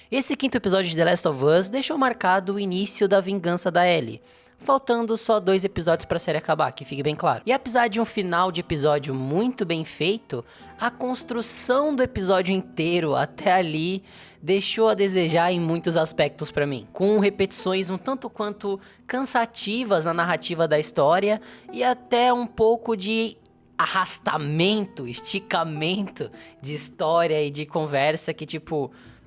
Esse quinto episódio de The Last of Us deixou marcado o início da vingança da Ellie, faltando só 2 episódios pra série acabar, que fique bem claro. E apesar de um final de episódio muito bem feito, a construção do episódio inteiro até ali deixou a desejar em muitos aspectos pra mim, com repetições um tanto quanto cansativas na narrativa da história e até um pouco de arrastamento, esticamento de história e de conversa que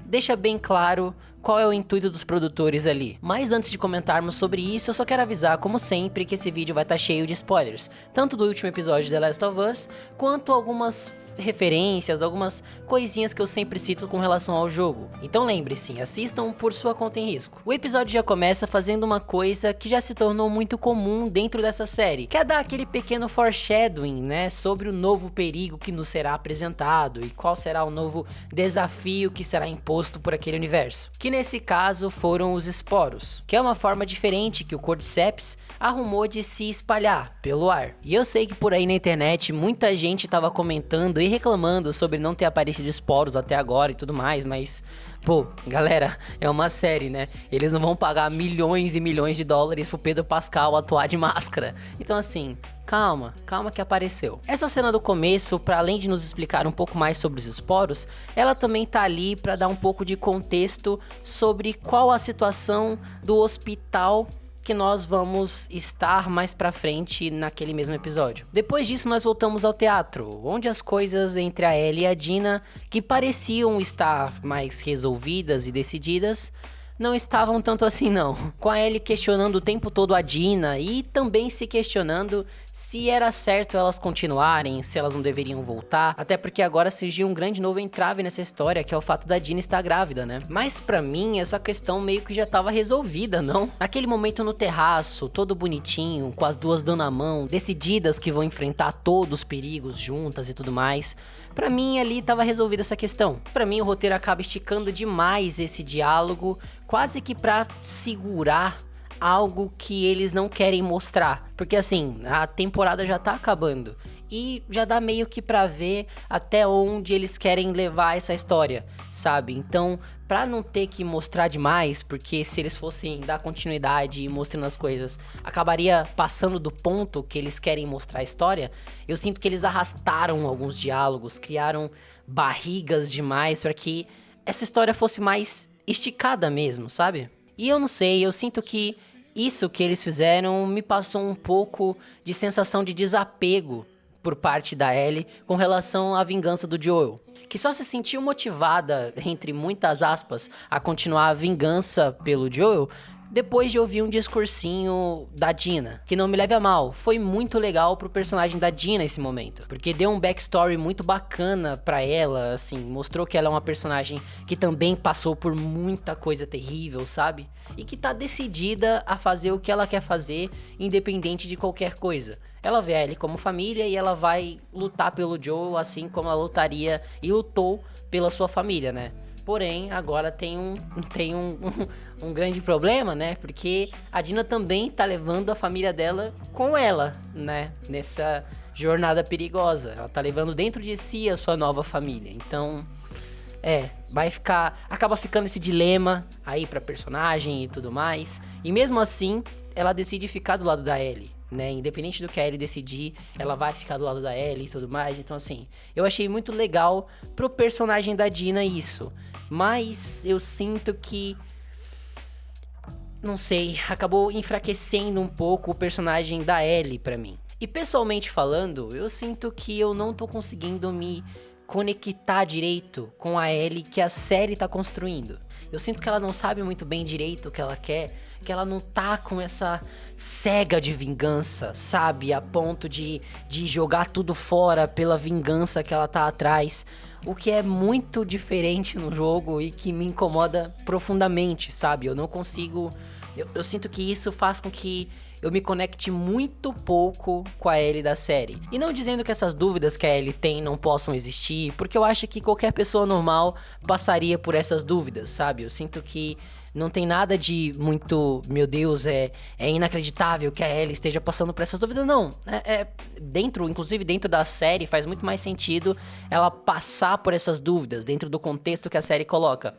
deixa bem claro qual é o intuito dos produtores ali. Mas antes de comentarmos sobre isso, eu só quero avisar, como sempre, que esse vídeo vai estar cheio de spoilers, tanto do último episódio de The Last of Us, quanto algumas referências, algumas coisinhas que eu sempre cito com relação ao jogo. Então lembre-se, assistam por sua conta em risco. O episódio já começa fazendo uma coisa que já se tornou muito comum dentro dessa série, que é dar aquele pequeno foreshadowing, né, sobre o novo perigo que nos será apresentado e qual será o novo desafio que será imposto por aquele universo. Que nesse caso foram os esporos, que é uma forma diferente que o Cordyceps arrumou de se espalhar pelo ar. E eu sei que por aí na internet muita gente tava comentando e reclamando sobre não ter aparecido esporos até agora e tudo mais, mas pô, galera, é uma série, né? Eles não vão pagar milhões e milhões de dólares pro Pedro Pascal atuar de máscara. Então assim, calma que apareceu. Essa cena do começo, para além de nos explicar um pouco mais sobre os esporos, ela também tá ali para dar um pouco de contexto sobre qual a situação do hospital que nós vamos estar mais pra frente naquele mesmo episódio. Depois disso nós voltamos ao teatro, onde as coisas entre a Ellie e a Dina, que pareciam estar mais resolvidas e decididas, não estavam tanto assim não. Com a Ellie questionando o tempo todo a Dina e também se questionando se era certo elas continuarem, se elas não deveriam voltar, até porque agora surgiu um grande novo entrave nessa história, que é o fato da Dina estar grávida, né? Mas pra mim essa questão meio que já tava resolvida, não? Naquele momento no terraço, todo bonitinho, com as duas dando a mão, decididas que vão enfrentar todos os perigos juntas e tudo mais, pra mim ali tava resolvida essa questão. Pra mim o roteiro acaba esticando demais esse diálogo, quase que pra segurar algo que eles não querem mostrar. Porque assim, a temporada já tá acabando e já dá meio que pra ver até onde eles querem levar essa história, sabe? Então, pra não ter que mostrar demais, porque se eles fossem dar continuidade e mostrando as coisas, acabaria passando do ponto que eles querem mostrar a história, eu sinto que eles arrastaram alguns diálogos, criaram barrigas demais pra que essa história fosse mais esticada mesmo, sabe? E eu não sei, eu sinto que isso que eles fizeram me passou um pouco de sensação de desapego por parte da Ellie com relação à vingança do Joel, que só se sentiu motivada, entre muitas aspas, a continuar a vingança pelo Joel depois de ouvir um discursinho da Dina, que não me leve a mal, foi muito legal pro personagem da Dina esse momento, porque deu um backstory muito bacana pra ela, assim, mostrou que ela é uma personagem que também passou por muita coisa terrível, sabe? E que tá decidida a fazer o que ela quer fazer, independente de qualquer coisa. Ela vê a Ellie como família e ela vai lutar pelo Joel assim como ela lutaria e lutou pela sua família, né? Porém, agora tem um grande problema, né? Porque a Dina também tá levando a família dela com ela, né? Nessa jornada perigosa. Ela tá levando dentro de si a sua nova família. Então, acaba ficando esse dilema aí pra personagem e tudo mais. E mesmo assim, ela decide ficar do lado da Ellie, né? Independente do que a Ellie decidir, ela vai ficar do lado da Ellie e tudo mais. Então assim, eu achei muito legal pro personagem da Dina isso. Mas eu sinto que, não sei, acabou enfraquecendo um pouco o personagem da Ellie pra mim. E pessoalmente falando, eu sinto que eu não tô conseguindo me conectar direito com a Ellie que a série tá construindo. Eu sinto que ela não sabe muito bem direito o que ela quer, que ela não tá com essa cega de vingança, sabe? A ponto de jogar tudo fora pela vingança que ela tá atrás. O que é muito diferente no jogo e que me incomoda profundamente, sabe? Eu não consigo... Eu sinto que isso faz com que eu me conecte muito pouco com a Ellie da série. E não dizendo que essas dúvidas que a Ellie tem não possam existir, porque eu acho que qualquer pessoa normal passaria por essas dúvidas, sabe? Eu sinto que não tem nada de muito, meu Deus, é inacreditável que a Ellie esteja passando por essas dúvidas, não. Inclusive dentro da série, faz muito mais sentido ela passar por essas dúvidas, dentro do contexto que a série coloca.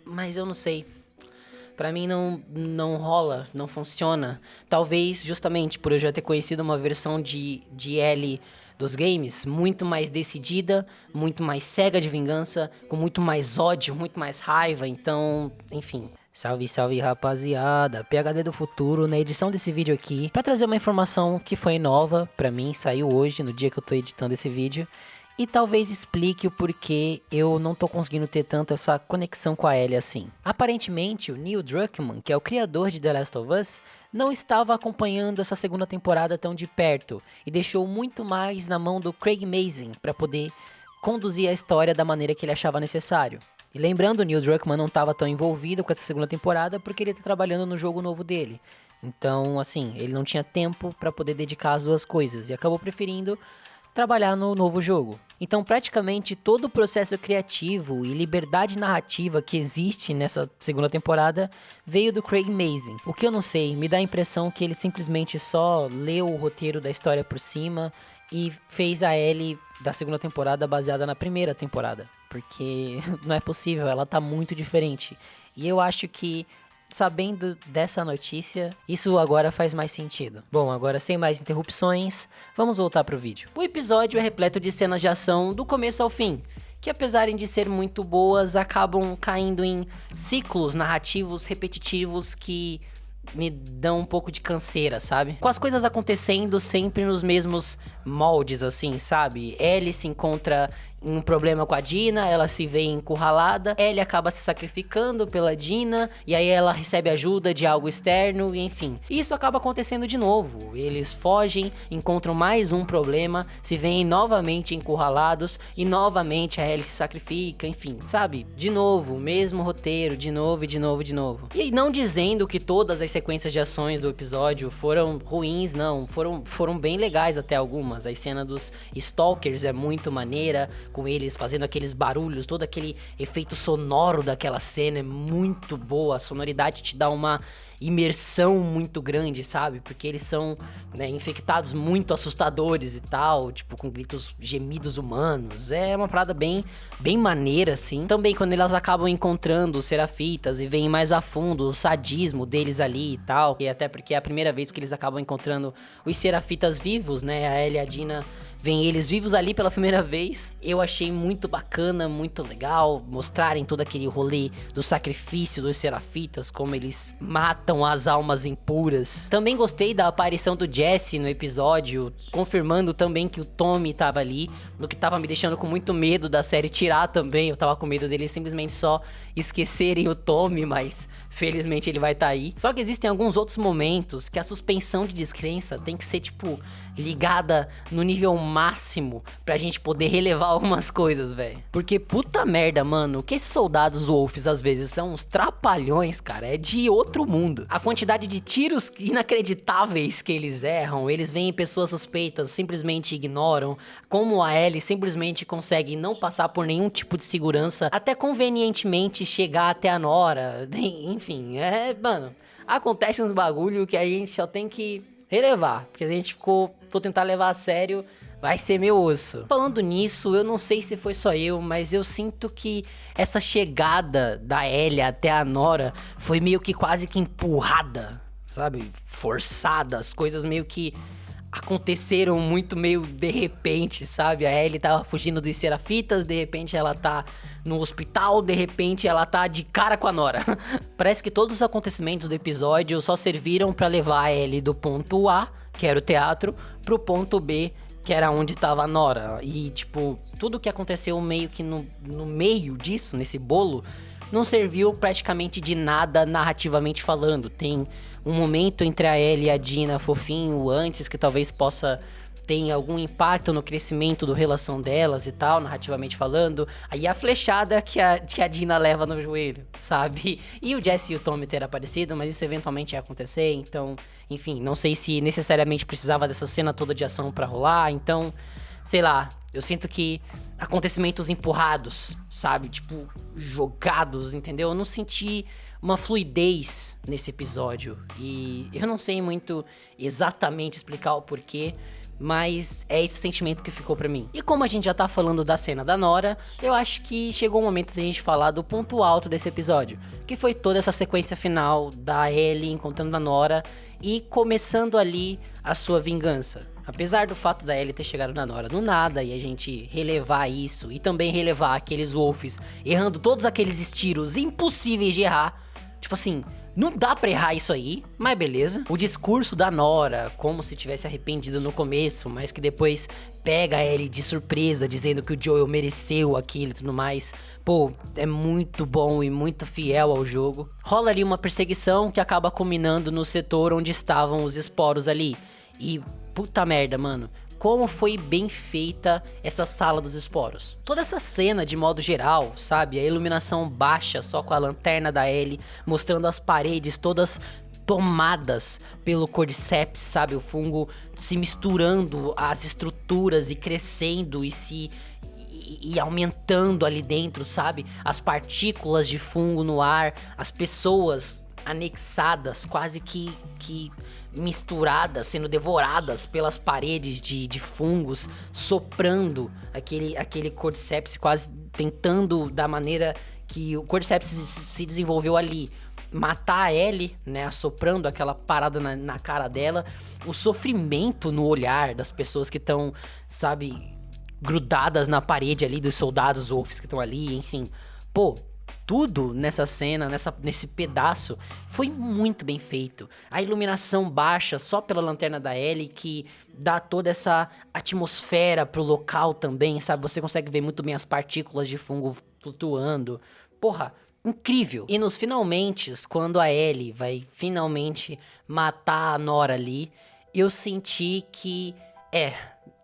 mas eu não sei. Pra mim não rola, não funciona. Talvez justamente por eu já ter conhecido uma versão de Ellie dos games muito mais decidida, muito mais cega de vingança, com muito mais ódio, muito mais raiva, então, enfim. Salve, salve rapaziada, PHD do futuro na edição desse vídeo aqui pra trazer uma informação que foi nova pra mim, saiu hoje, no dia que eu tô editando esse vídeo. E talvez explique o porquê eu não tô conseguindo ter tanto essa conexão com a Ellie assim. Aparentemente, o Neil Druckmann, que é o criador de The Last of Us, não estava acompanhando essa segunda temporada tão de perto e deixou muito mais na mão do Craig Mazin para poder conduzir a história da maneira que ele achava necessário. E lembrando, o Neil Druckmann não estava tão envolvido com essa segunda temporada porque ele tá trabalhando no jogo novo dele. Então, assim, ele não tinha tempo para poder dedicar as duas coisas e acabou preferindo trabalhar no novo jogo. Então, praticamente todo o processo criativo e liberdade narrativa que existe nessa segunda temporada veio do Craig Mazin. O que eu não sei, me dá a impressão que ele simplesmente só leu o roteiro da história por cima e fez a Ellie da segunda temporada baseada na primeira temporada. Porque não é possível, ela tá muito diferente. E eu acho que, sabendo dessa notícia, isso agora faz mais sentido. Bom, agora sem mais interrupções, vamos voltar pro vídeo. O episódio é repleto de cenas de ação do começo ao fim, que apesar de ser muito boas, acabam caindo em ciclos narrativos repetitivos que me dão um pouco de canseira, sabe? Com as coisas acontecendo sempre nos mesmos moldes, assim, sabe? Ellie se encontra em um problema com a Dina, ela se vê encurralada, Ellie acaba se sacrificando pela Dina, e aí ela recebe ajuda de algo externo, e enfim. Isso acaba acontecendo de novo, eles fogem, encontram mais um problema, se veem novamente encurralados, e novamente a Ellie se sacrifica, enfim, sabe? De novo, o mesmo roteiro, de novo e de novo e de novo. E não dizendo que todas as sequências de ações do episódio foram ruins, não, foram bem legais até algumas. A cena dos Stalkers é muito maneira, com eles fazendo aqueles barulhos, todo aquele efeito sonoro daquela cena é muito boa, a sonoridade te dá uma imersão muito grande, sabe? Porque eles são, né, infectados muito assustadores e tal, tipo, com gritos, gemidos humanos. É uma parada bem maneira, assim. Também quando elas acabam encontrando os Serafitas e veem mais a fundo o sadismo deles ali e tal. E até porque é a primeira vez que eles acabam encontrando os Serafitas vivos, né? A Ellie e a Dina vem eles vivos ali pela primeira vez. Eu achei muito bacana, muito legal mostrarem todo aquele rolê do sacrifício dos Serafitas, como eles matam as almas impuras. Também gostei da aparição do Jesse no episódio, confirmando também que o Tommy tava ali, no que tava me deixando com muito medo da série tirar também. Eu tava com medo deles simplesmente só esquecerem o Tommy, mas felizmente ele vai estar aí. Só que existem alguns outros momentos que a suspensão de descrença tem que ser, tipo, ligada no nível máximo pra gente poder relevar algumas coisas, velho. Porque puta merda, mano, que esses soldados wolves às vezes são uns trapalhões, cara, é de outro mundo. A quantidade de tiros inacreditáveis que eles erram, eles veem pessoas suspeitas, simplesmente ignoram, como a Ellie simplesmente consegue não passar por nenhum tipo de segurança, até convenientemente chegar até a Nora, enfim, mano, acontece uns bagulho que a gente só tem que relevar, porque a gente for tentar levar a sério, vai ser meu osso. Falando nisso, eu não sei se foi só eu, mas eu sinto que essa chegada da Ellie até a Nora foi meio que quase que empurrada, sabe? Forçada, as coisas meio que aconteceram muito meio de repente, sabe? A Ellie tava fugindo dos Serafitas, de repente ela tá no hospital, de repente ela tá de cara com a Nora. Parece que todos os acontecimentos do episódio só serviram pra levar a Ellie do ponto A, que era o teatro, pro ponto B, que era onde tava a Nora. E, tipo, tudo que aconteceu meio que no meio disso, nesse bolo, não serviu praticamente de nada narrativamente falando. Tem um momento entre a Ellie e a Dina fofinho antes, que talvez possa ter algum impacto no crescimento da relação delas e tal, narrativamente falando. Aí a flechada que a Dina leva no joelho, sabe? E o Jesse e o Tommy ter aparecido, mas isso eventualmente ia acontecer, então, enfim, não sei se necessariamente precisava dessa cena toda de ação pra rolar, então, sei lá, eu sinto que acontecimentos empurrados, sabe? Tipo, jogados, entendeu? Eu não senti uma fluidez nesse episódio. E eu não sei muito exatamente explicar o porquê, mas é esse sentimento que ficou pra mim. E como a gente já tá falando da cena da Nora, eu acho que chegou o momento de a gente falar do ponto alto desse episódio, que foi toda essa sequência final da Ellie encontrando a Nora e começando ali a sua vingança. Apesar do fato da Ellie ter chegado na Nora do nada e a gente relevar isso, e também relevar aqueles wolves errando todos aqueles tiros impossíveis de errar, tipo assim, não dá pra errar isso aí, mas beleza. O discurso da Nora, como se tivesse arrependido no começo, mas que depois pega a Ellie de surpresa, dizendo que o Joel mereceu aquilo e tudo mais. Pô, é muito bom e muito fiel ao jogo. Rola ali uma perseguição que acaba culminando no setor onde estavam os esporos ali. E puta merda, mano, como foi bem feita essa sala dos esporos. Toda essa cena de modo geral, sabe? A iluminação baixa só com a lanterna da Ellie, mostrando as paredes todas tomadas pelo Cordyceps, sabe? O fungo se misturando às estruturas e crescendo e aumentando ali dentro, sabe? As partículas de fungo no ar, as pessoas anexadas, quase que misturadas, sendo devoradas pelas paredes de fungos, soprando aquele Cordyceps, quase tentando da maneira que o Cordyceps se desenvolveu ali, matar a Ellie, né, assoprando aquela parada na cara dela, o sofrimento no olhar das pessoas que estão, sabe, grudadas na parede ali, dos soldados wolves que estão ali, enfim, pô, tudo nessa cena, nesse pedaço, foi muito bem feito. A iluminação baixa só pela lanterna da Ellie, que dá toda essa atmosfera pro local também, sabe? Você consegue ver muito bem as partículas de fungo flutuando. Porra, incrível. E nos finalmente, quando a Ellie vai finalmente matar a Nora ali, eu senti que...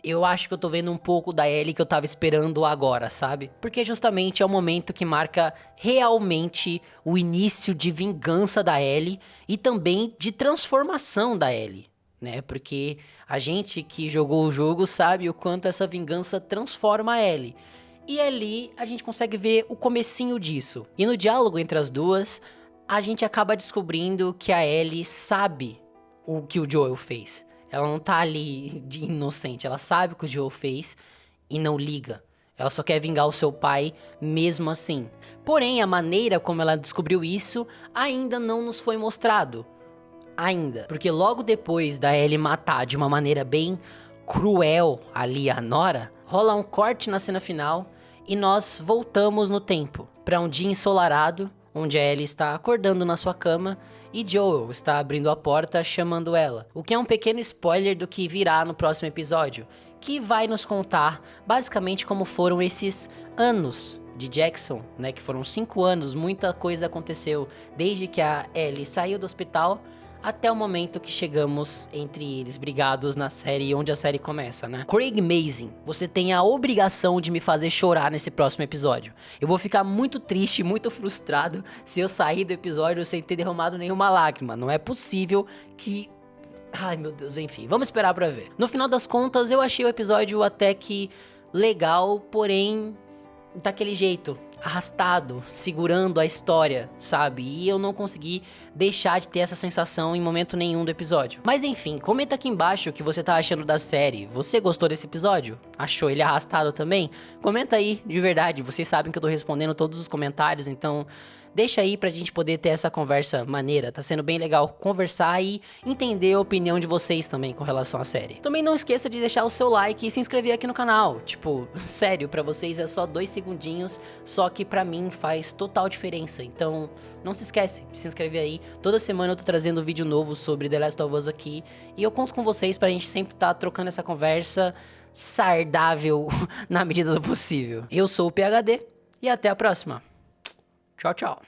eu acho que eu tô vendo um pouco da Ellie que eu tava esperando agora, sabe? Porque justamente é o momento que marca realmente o início de vingança da Ellie e também de transformação da Ellie, né? Porque a gente que jogou o jogo sabe o quanto essa vingança transforma a Ellie. E ali a gente consegue ver o comecinho disso. E no diálogo entre as duas, a gente acaba descobrindo que a Ellie sabe o que o Joel fez. Ela não tá ali de inocente, ela sabe o que o Joel fez e não liga. Ela só quer vingar o seu pai mesmo assim. Porém, a maneira como ela descobriu isso ainda não nos foi mostrado. Ainda. Porque logo depois da Ellie matar de uma maneira bem cruel ali a Nora, rola um corte na cena final e nós voltamos no tempo. Pra um dia ensolarado, onde a Ellie está acordando na sua cama e Joel está abrindo a porta chamando ela. O que é um pequeno spoiler do que virá no próximo episódio, que vai nos contar basicamente como foram esses anos de Jackson, né? Que foram 5 anos, muita coisa aconteceu desde que a Ellie saiu do hospital até o momento que chegamos entre eles, brigados na série, onde a série começa, né? Craig Mazin, você tem a obrigação de me fazer chorar nesse próximo episódio. Eu vou ficar muito triste, muito frustrado se eu sair do episódio sem ter derramado nenhuma lágrima. Não é possível que... Ai, meu Deus, enfim, vamos esperar pra ver. No final das contas, eu achei o episódio até que legal, porém daquele jeito, arrastado, segurando a história, sabe? E eu não consegui deixar de ter essa sensação em momento nenhum do episódio. Mas enfim, comenta aqui embaixo o que você tá achando da série. Você gostou desse episódio? Achou ele arrastado também? Comenta aí, de verdade, vocês sabem que eu tô respondendo todos os comentários, então... Deixa aí pra gente poder ter essa conversa maneira, tá sendo bem legal conversar e entender a opinião de vocês também com relação à série. Também não esqueça de deixar o seu like e se inscrever aqui no canal. Tipo, sério, pra vocês é só 2 segundinhos, só que pra mim faz total diferença. Então, não se esquece de se inscrever aí. Toda semana eu tô trazendo um vídeo novo sobre The Last of Us aqui e eu conto com vocês pra gente sempre tá trocando essa conversa saudável na medida do possível. Eu sou o PHD e até a próxima. Tchau, tchau.